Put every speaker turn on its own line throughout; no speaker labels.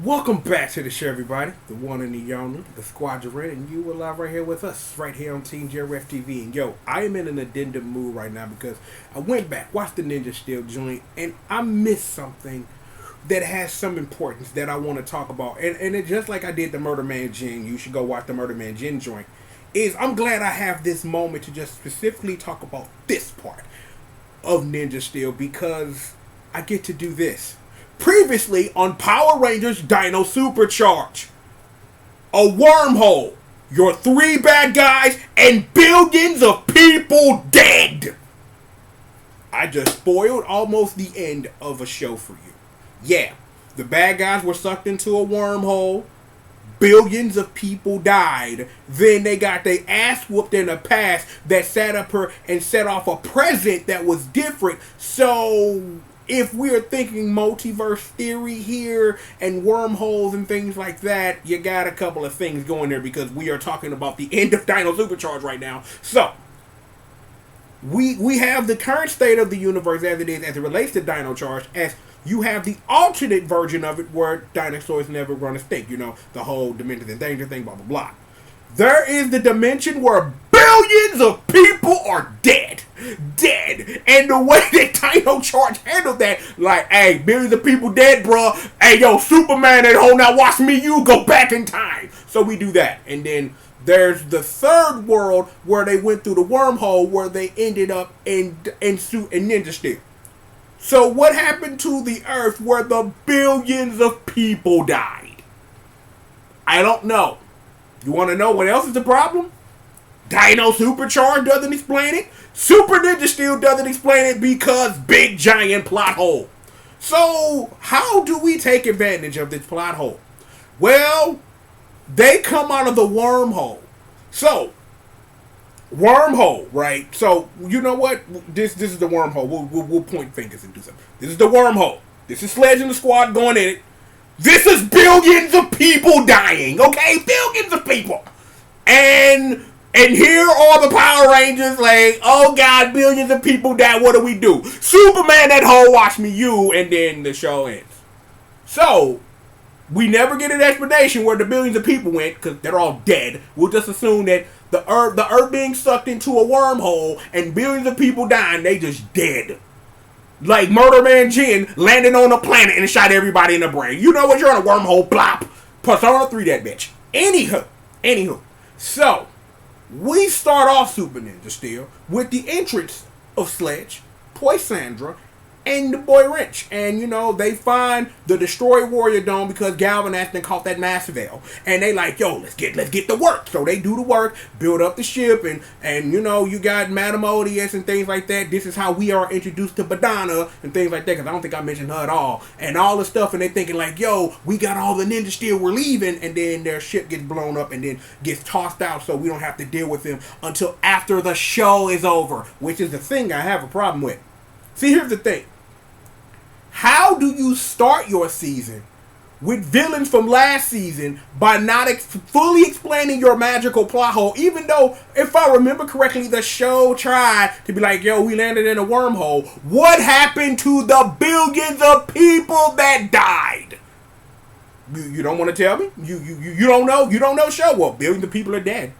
Welcome back to the show, everybody. The one and the only, the Squadron, and you are live right here with us, right here on Team JRF TV. And yo, I am in an addendum mood right now because I went back, watched the Ninja Steel joint, and I missed something that has some importance that I want to talk about. And it just like I did the Murder Man Jin, you should go watch the Murder Man Jin joint. Is I'm glad I have this moment to just specifically talk about this part of Ninja Steel because I get to do this. Previously on Power Rangers Dino Supercharge, a wormhole, your three bad guys, and billions of people dead. I just spoiled almost the end of a show for you. Yeah, the bad guys were sucked into a wormhole. Billions of people died. Then they got their ass whooped in the past that sat up her and set off a present that was different. So if we're thinking multiverse theory here and wormholes and things like that, you got a couple of things going there because we are talking about the end of Dino Supercharge right now. So we have the current state of the universe as it is as it relates to Dino Charge, as you have the alternate version of it where dinosaurs never run extinct. You know, the whole dimensions in danger thing, blah, blah, blah. There is the dimension where billions of people are dead. Dead. And the way that Dino Charge handled that, like, hey, billions of people dead, bro. Hey, yo, Superman at home, now watch me, you go back in time. So we do that. And then there's the third world where they went through the wormhole where they ended up in Ninja Steel. So what happened to the Earth where the billions of people died? I don't know. You want to know what else is the problem? Dino Supercharge doesn't explain it. Super Ninja Steel doesn't explain it because big giant plot hole. So how do we take advantage of this plot hole? Well, they come out of the wormhole. So wormhole, right? So you know what? This is the wormhole. We'll point fingers and do something. This is the wormhole. This is Sledge and the squad going in it. This is billions of people dying. Okay, billions of people, and here are the Power Rangers. Like, oh god, billions of people died. What do we do? Superman at home, watch me, you, and then the show ends. So we never get an explanation where the billions of people went because they're all dead. We'll just assume that the Earth being sucked into a wormhole and billions of people dying, they just dead. Like Murder Man Jin landing on a planet and shot everybody in the brain. You know what? You're on a wormhole. Plop. Persona 3 that bitch. Anywho. So we start off Super Ninja Steel with the entrance of Sledge, Poisandra, and the boy Wrench. And, you know, they find the Destroy Warrior Dome because Galvin Aston caught that massive L. And they like, yo, let's get to work. So they do the work, build up the ship, and you know, you got Madame Odious and things like that. This is how we are introduced to Badana and things like that, because I don't think I mentioned her at all. And all the stuff, and they thinking like, yo, we got all the Ninja Steel, we're leaving. And then their ship gets blown up and then gets tossed out, so we don't have to deal with them until after the show is over, which is the thing I have a problem with. See, here's the thing. How do you start your season with villains from last season by not fully explaining your magical plot hole? Even though, if I remember correctly, the show tried to be like, yo, we landed in a wormhole. What happened to the billions of people that died? You don't want to tell me? You don't know? You don't know show? Well, billions of people are dead.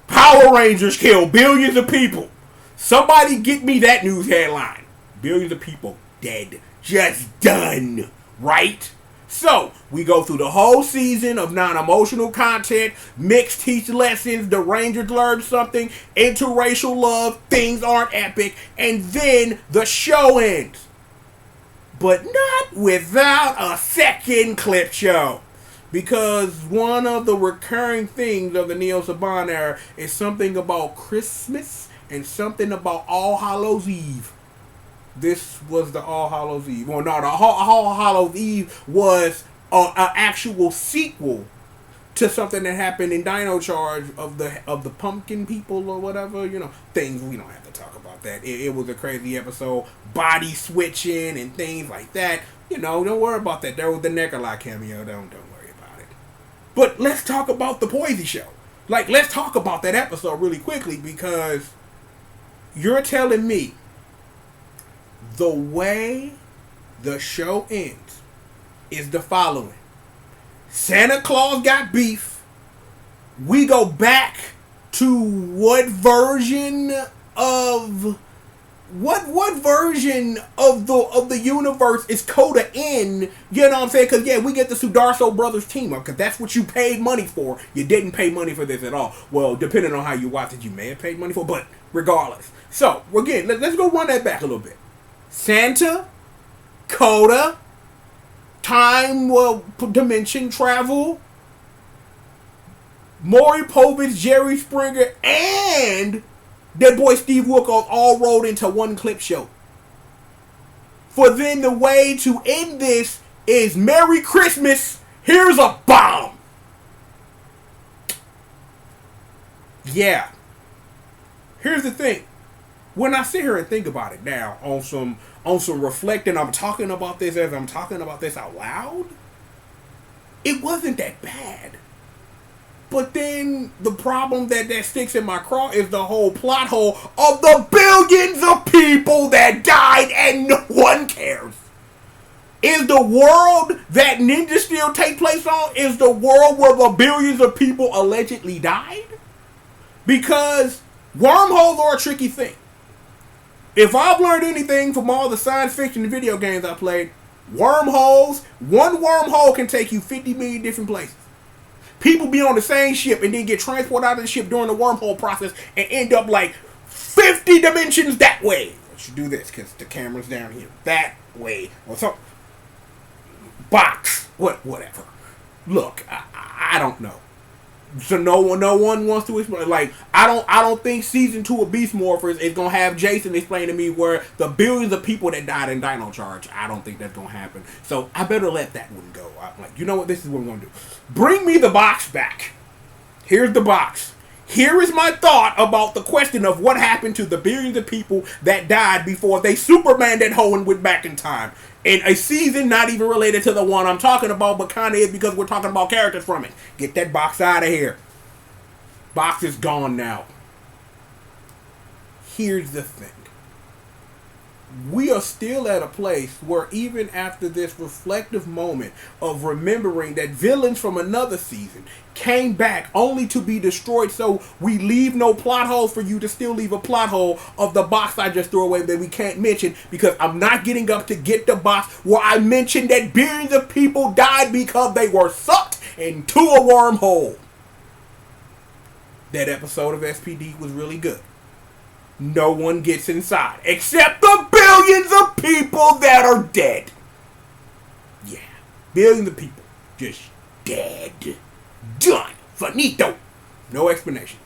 Power Rangers kill billions of people. Somebody get me that news headline. Billions of people dead. Just done. Right? So, we go through the whole season of non-emotional content, mixed teach lessons, the Rangers learn something, interracial love, things aren't epic, and then the show ends. But not without a second clip show. Because one of the recurring things of the Neo Saban era is something about Christmas and something about All Hallows Eve. This was the All Hallows Eve. Well, no, the All Hallows Eve was an actual sequel to something that happened in Dino Charge of the pumpkin people or whatever. You know, things we don't have to talk about that. It was a crazy episode, body switching and things like that. You know, don't worry about that. There was the Nikolai cameo. Don't worry about it. But let's talk about the Poisey show. Like, let's talk about that episode really quickly, because you're telling me the way the show ends is the following. Santa Claus got beef. We go back to what version of the universe is Coda in? You know what I'm saying? Because yeah, we get the Sudarso brothers team up because that's what you paid money for. You didn't pay money for this at all. Well, depending on how you watch it, you may have paid money for, but regardless. So again, let's go run that back a little bit. Santa, Coda, time dimension travel, Maury Povich, Jerry Springer, and that boy Steve Wilkos all rolled into one clip show. For then the way to end this is Merry Christmas, here's a bomb. Yeah. Here's the thing. When I sit here and think about it now, on some reflecting, I'm talking about this as I'm talking about this out loud, it wasn't that bad. But then the problem that sticks in my craw is the whole plot hole of the billions of people that died and no one cares. Is the world that Ninja Steel take place on, is the world where the billions of people allegedly died? Because wormholes are a tricky thing. If I've learned anything from all the science fiction and video games I played, wormholes, one wormhole can take you 50 million different places. People be on the same ship and then get transported out of the ship during the wormhole process and end up like 50 dimensions that way. I should do this because the camera's down here. That way. Or something. Box. Whatever. Look, I don't know. So no one wants to explain. Like, I don't think season 2 of Beast Morphers is gonna have Jason explain to me where the billions of people that died in Dino Charge. I don't think that's gonna happen. So I better let that one go. I'm like, you know what? This is what we're gonna do. Bring me the box back. Here's the box. Here is my thought about the question of what happened to the billions of people that died before they Superman that hoe and went back in time. In a season not even related to the one I'm talking about, but kind of is because we're talking about characters from it. Get that box out of here. Box is gone now. Here's the thing. We are still at a place where even after this reflective moment of remembering that villains from another season came back only to be destroyed, so we leave no plot holes for you to still leave a plot hole of the box I just threw away that we can't mention because I'm not getting up to get the box where I mentioned that billions of people died because they were sucked into a wormhole. That episode of SPD was really good. No one gets inside except the billions of people that are dead. Yeah, billions of people just dead. Done. Finito. No explanation.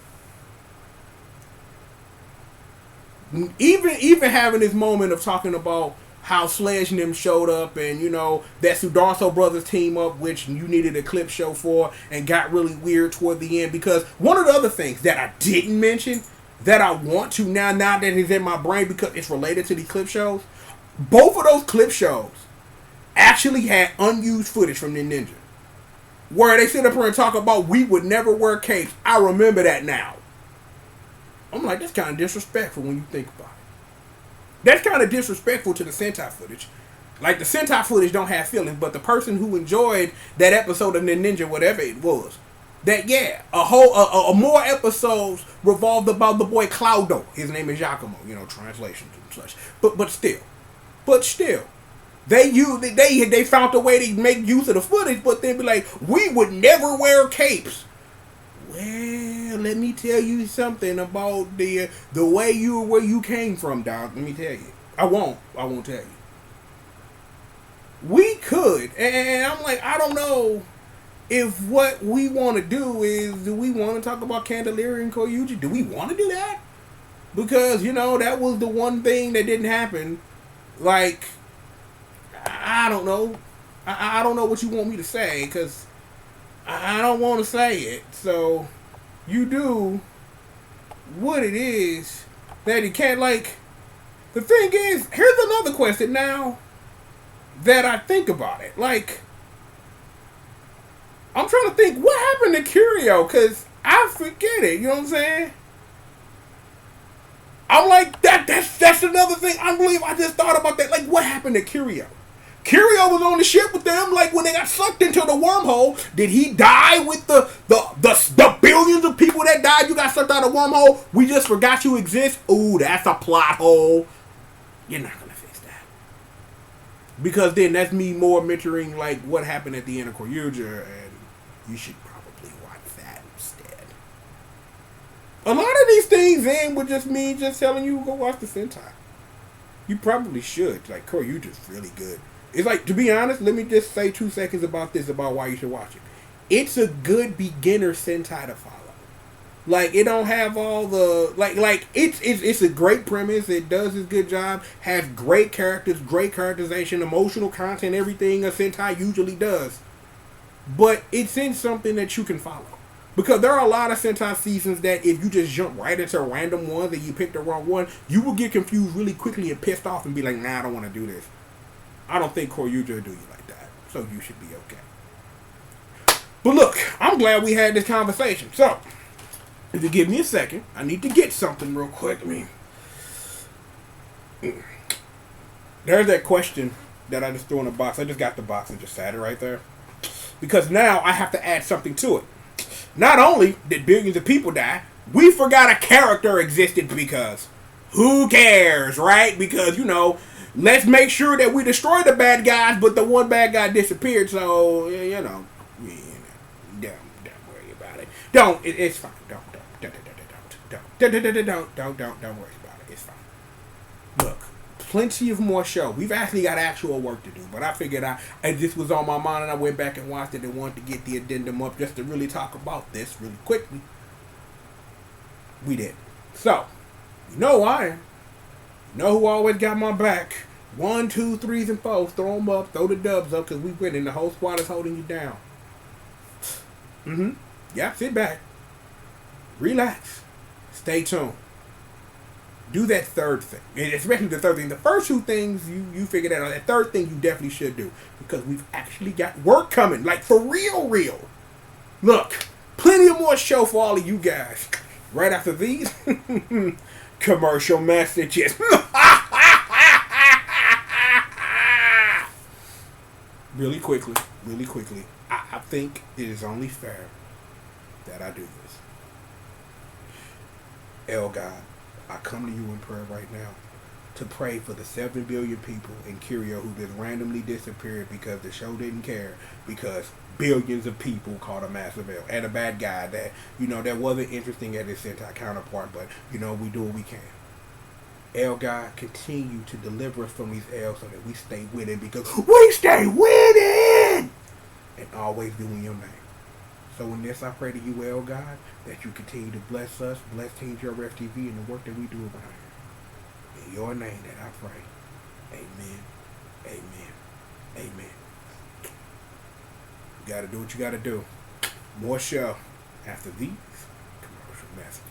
Even having this moment of talking about how Sledge and them showed up and, you know, that Sudarso brothers team up, which you needed a clip show for, and got really weird toward the end. Because one of the other things that I didn't mention that I want to now that it's in my brain because it's related to these clip shows, both of those clip shows actually had unused footage from the Ninja. Where they sit up here and talk about we would never wear capes. I remember that now. I'm like, that's kind of disrespectful when you think about it. That's kind of disrespectful to the Sentai footage. Like, the Sentai footage don't have feelings, but the person who enjoyed that episode of the Ninja, whatever it was, that, yeah, a more episodes revolved about the boy Cloudo. His name is Giacomo, you know, translations and such. But still, they found a way to make use of the footage, but then be like, we would never wear capes. Well, let me tell you something about the way where you came from, Doc. Let me tell you. I won't tell you. We could, and I'm like, I don't know if what we want to do is, do we want to talk about Candelaria and Koyuji? Do we want to do that? Because, you know, that was the one thing that didn't happen. Like, I don't know. I don't know what you want me to say, because I don't want to say it. So, you do what it is that you can't, like, the thing is, here's another question now that I think about it. Like, I'm trying to think, what happened to Curio? Because I forget it, you know what I'm saying? I'm like, that's another thing. I believe I just thought about that. Like, what happened to Curio? Curio was on the ship with them, like when they got sucked into the wormhole. Did he die with the billions of people that died? You got sucked out of the wormhole. We just forgot you exist. Ooh, that's a plot hole. You're not gonna fix that, because then that's me more mentoring like what happened at the end of Koryuja, and you should probably watch that instead. A lot of these things end with just me just telling you go watch the Sentai. You probably should. Like, Koryuja's really good. It's like, to be honest, let me just say 2 seconds about this, about why you should watch it. It's a good beginner Sentai to follow. Like, it don't have all the it's a great premise. It does its good job. Has great characters, great characterization, emotional content, everything a Sentai usually does. But it's in something that you can follow. Because there are a lot of Sentai seasons that if you just jump right into random ones and you pick the wrong one, you will get confused really quickly and pissed off and be like, nah, I don't want to do this. I don't think Koryuja will do you like that. So you should be okay. But look, I'm glad we had this conversation. So, if you give me a second, I need to get something real quick. There's that question that I just threw in a box. I just got the box and just sat it right there. Because now I have to add something to it. Not only did billions of people die, we forgot a character existed because who cares, right? Because, let's make sure that we destroy the bad guys, but the one bad guy disappeared, so, don't worry about it. It's fine. Don't worry about it. It's fine. Look, plenty of more show. We've actually got actual work to do, but I figured this was on my mind and I went back and watched it and wanted to get the addendum up just to really talk about this really quickly. We did. So, you know who I am. You know who always got my back. 1, 2, 3s, and 4s. Throw them up. Throw the dubs up because we winning. The whole squad is holding you down. Yeah, sit back. Relax. Stay tuned. Do that third thing. And especially the third thing. The first 2 things, you figured out. That third thing you definitely should do. Because we've actually got work coming. Like, for real. Look, plenty of more show for all of you guys. Right after these commercial messages. Really quickly. I think it is only fair that I do this. El God, I come to you in prayer right now to pray for the 7 billion people in Curio who just randomly disappeared because the show didn't care, because billions of people caught a massive L and a bad guy that, that wasn't interesting at his Sentai counterpart, but, we do what we can. El God, continue to deliver us from these L's so that we stay winning, because we stay winning and always doing your name. So in this, I pray to you, El God, that you continue to bless us, bless Team JRF TV and the work that we do around here. In your name that I pray. Amen. Amen. Amen. You got to do what you got to do. More show after these commercial messages.